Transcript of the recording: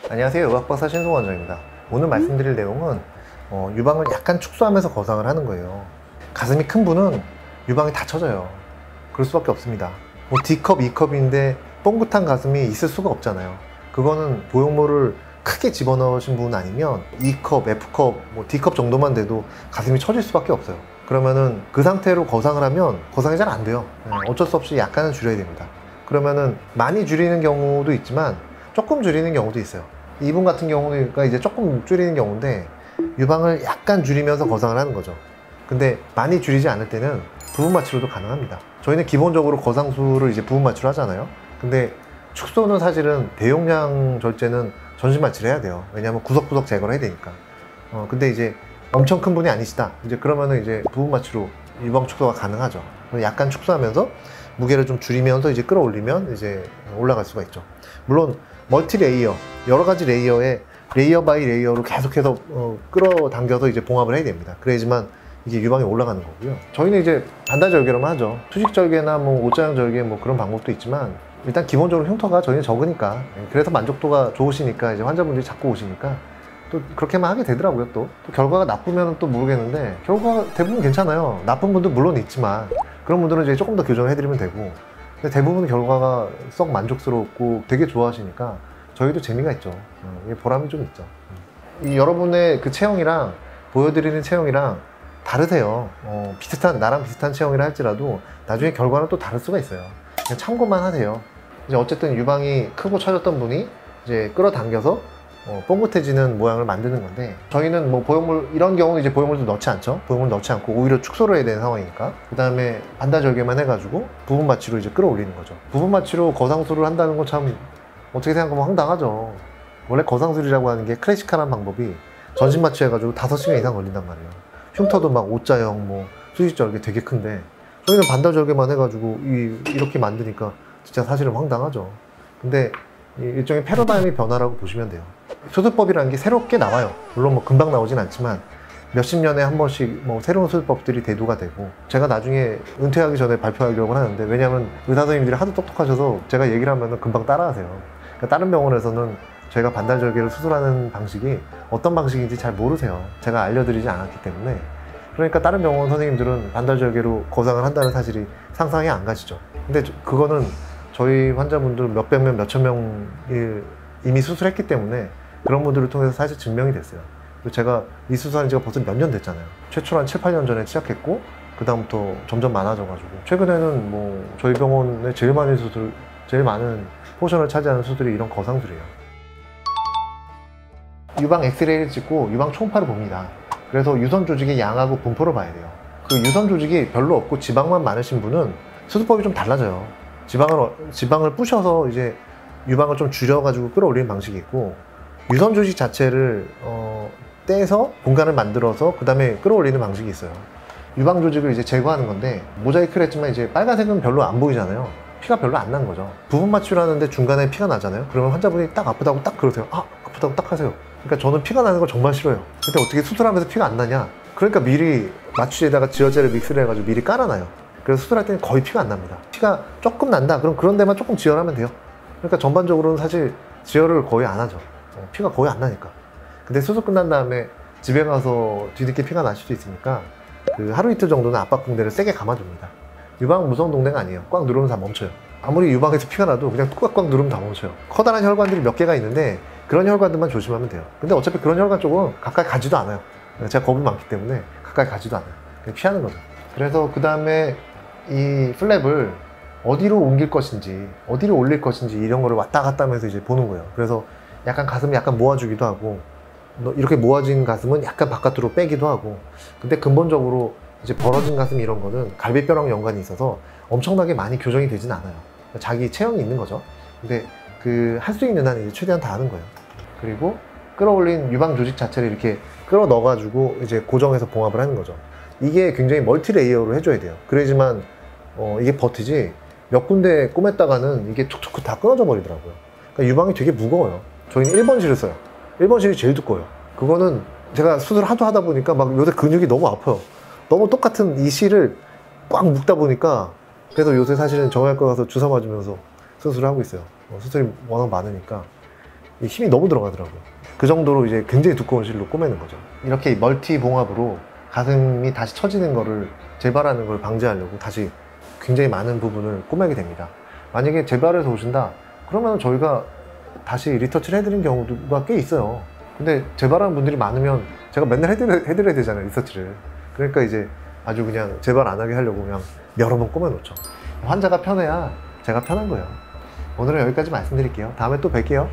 안녕하세요, 의학박사 신송원장입니다. 오늘 말씀드릴 내용은 유방을 약간 축소하면서 거상을 하는 거예요. 가슴이 큰 분은 유방이 다 처져요. 그럴 수밖에 없습니다. 뭐 D컵, E컵인데 뻥긋한 가슴이 있을 수가 없잖아요. 그거는 보형물을 크게 집어넣으신 분 아니면 E컵, F컵, 뭐 D컵 정도만 돼도 가슴이 처질 수밖에 없어요. 그러면은 그 상태로 거상을 하면 거상이 잘 안 돼요. 어쩔 수 없이 약간은 줄여야 됩니다. 그러면은 많이 줄이는 경우도 있지만 조금 줄이는 경우도 있어요. 이분 같은 경우는 이제 조금 줄이는 경우인데 유방을 약간 줄이면서 거상을 하는 거죠. 근데 많이 줄이지 않을 때는 부분 마취로도 가능합니다. 저희는 기본적으로 거상술을 이제 부분 마취로 하잖아요. 근데 축소는 사실은 대용량 절제는 전신 마취를 해야 돼요. 왜냐하면 구석구석 제거를 해야 되니까. 근데 이제 엄청 큰 분이 아니시다. 이제 그러면은 이제 부분 마취로 유방 축소가 가능하죠. 약간 축소하면서 무게를 좀 줄이면서 이제 끌어올리면 이제 올라갈 수가 있죠. 물론 멀티 레이어, 여러 가지 레이어에 레이어 바이 레이어로 계속해서 끌어당겨서 이제 봉합을 해야 됩니다. 그래야지만 이게 유방이 올라가는 거고요. 저희는 이제 반달절개로만 하죠. 투식절개나 뭐 옷자형절개 뭐 그런 방법도 있지만 일단 기본적으로 흉터가 저희는 적으니까, 그래서 만족도가 좋으시니까 이제 환자분들이 자꾸 오시니까 또 그렇게만 하게 되더라고요. 또 결과가 나쁘면 또 모르겠는데 결과가 대부분 괜찮아요. 나쁜 분도 물론 있지만 그런 분들은 이제 조금 더 교정을 해드리면 되고, 근데 대부분 결과가 썩 만족스럽고 되게 좋아하시니까 저희도 재미가 있죠. 보람이 좀 있죠. 이 여러분의 그 체형이랑 보여드리는 체형이랑 다르세요. 나랑 비슷한 체형이라 할지라도 나중에 결과는 또 다를 수가 있어요. 그냥 참고만 하세요. 이제 어쨌든 유방이 크고 처졌던 분이 이제 끌어당겨서 뽕긋해지는 모양을 만드는 건데, 저희는 뭐 보형물, 이런 경우는 이제 보형물도 넣지 않죠. 보형물 넣지 않고 오히려 축소를 해야 되는 상황이니까 그 다음에 반달절개만 해가지고 부분 마취로 이제 끌어올리는 거죠. 부분 마취로 거상술을 한다는 건 참 어떻게 생각하면 황당하죠. 원래 거상술이라고 하는 게 클래식한 방법이 전신 마취 해가지고 5시간 이상 걸린단 말이에요. 흉터도 막 O자형, 뭐 수직절개 되게 큰데 저희는 반달절개만 해가지고 이렇게 만드니까 진짜 사실은 황당하죠. 근데 일종의 패러다임의 변화라고 보시면 돼요. 수술법이라는 게 새롭게 나와요. 물론 뭐 금방 나오진 않지만 몇십 년에 한 번씩 뭐 새로운 수술법들이 대두가 되고, 제가 나중에 은퇴하기 전에 발표하려고 하는데, 왜냐하면 의사 선생님들이 하도 똑똑하셔서 제가 얘기를 하면 금방 따라하세요. 그러니까 다른 병원에서는 저희가 반달절개를 수술하는 방식이 어떤 방식인지 잘 모르세요. 제가 알려드리지 않았기 때문에. 그러니까 다른 병원 선생님들은 반달절개로 거상을 한다는 사실이 상상이 안 가시죠. 근데 그거는 저희 환자분들 몇백 명, 몇천 명을 이미 수술했기 때문에 그런 분들을 통해서 사실 증명이 됐어요. 그리고 제가 이 수술한 지가 벌써 몇 년 됐잖아요. 최초로 한 7, 8년 전에 시작했고 그 다음부터 점점 많아져가지고 최근에는 뭐 저희 병원에 제일 많은 포션을 차지하는 수술이 이런 거상술이에요. 유방 엑스레이를 찍고 유방 초음파를 봅니다. 그래서 유선 조직의 양하고 분포를 봐야 돼요. 그 유선 조직이 별로 없고 지방만 많으신 분은 수술법이 좀 달라져요. 지방을 부셔서 이제 유방을 좀 줄여가지고 끌어올리는 방식이 있고, 유선 조직 자체를 떼서 공간을 만들어서 그 다음에 끌어올리는 방식이 있어요. 유방 조직을 이제 제거하는 건데, 모자이크를 했지만 이제 빨간색은 별로 안 보이잖아요. 피가 별로 안 난 거죠. 부분 마취를 하는데 중간에 피가 나잖아요. 그러면 환자분이 딱 아프다고 딱 그러세요. 아, 아프다고 딱 하세요. 그러니까 저는 피가 나는 걸 정말 싫어요. 근데 어떻게 수술하면서 피가 안 나냐? 그러니까 미리 마취제에다가 지어제를 믹스를 해가지고 미리 깔아놔요. 그래서 수술할 때는 거의 피가 안 납니다. 피가 조금 난다, 그럼 그런 데만 조금 지혈하면 돼요. 그러니까 전반적으로는 사실 지혈을 거의 안 하죠. 피가 거의 안 나니까. 근데 수술 끝난 다음에 집에 가서 뒤늦게 피가 날 수도 있으니까 그 하루 이틀 정도는 압박붕대를 세게 감아줍니다. 유방 무성 동대가 아니에요. 꽉 누르면 다 멈춰요. 아무리 유방에서 피가 나도 그냥 꽉꽉 누르면 다 멈춰요. 커다란 혈관들이 몇 개가 있는데 그런 혈관들만 조심하면 돼요. 근데 어차피 그런 혈관 쪽은 가까이 가지도 않아요. 제가 겁이 많기 때문에 가까이 가지도 않아요. 그냥 피하는 거죠. 그래서 그 다음에 이 플랩을 어디로 옮길 것인지, 어디로 올릴 것인지 이런 거를 왔다 갔다 하면서 이제 보는 거예요. 그래서 약간 가슴을 약간 모아주기도 하고, 이렇게 모아진 가슴은 약간 바깥으로 빼기도 하고. 근데 근본적으로 이제 벌어진 가슴 이런 거는 갈비뼈랑 연관이 있어서 엄청나게 많이 교정이 되진 않아요. 자기 체형이 있는 거죠. 근데 그 할 수 있는 한 이제 최대한 다 하는 거예요. 그리고 끌어올린 유방 조직 자체를 이렇게 끌어 넣어가지고 이제 고정해서 봉합을 하는 거죠. 이게 굉장히 멀티 레이어로 해줘야 돼요. 그래야지만 이게 버티지, 몇 군데 꼬맸다가는 이게 툭툭 다 끊어져 버리더라고요. 그러니까 유방이 되게 무거워요. 저희는 1번 실을 써요. 1번 실이 제일 두꺼워요. 그거는 제가 수술 하도 하다 보니까 막 요새 근육이 너무 아파요. 너무 똑같은 이 실을 꽉 묶다 보니까. 그래서 요새 사실은 정형외과 가서 주사 맞으면서 수술을 하고 있어요. 수술이 워낙 많으니까. 힘이 너무 들어가더라고요. 그 정도로 이제 굉장히 두꺼운 실로 꼬매는 거죠. 이렇게 멀티 봉합으로 가슴이 다시 처지는 거를 재발하는 걸 방지하려고 다시 굉장히 많은 부분을 꼬매게 됩니다. 만약에 재발해서 오신다 그러면 저희가 다시 리터치를 해드리는 경우가 꽤 있어요. 근데 재발하는 분들이 많으면 제가 맨날 해드려야 되잖아요, 리서치를. 그러니까 이제 아주 그냥 재발 안 하게 하려고 그냥 여러 번 꼬매 놓죠. 환자가 편해야 제가 편한 거예요. 오늘은 여기까지 말씀드릴게요. 다음에 또 뵐게요.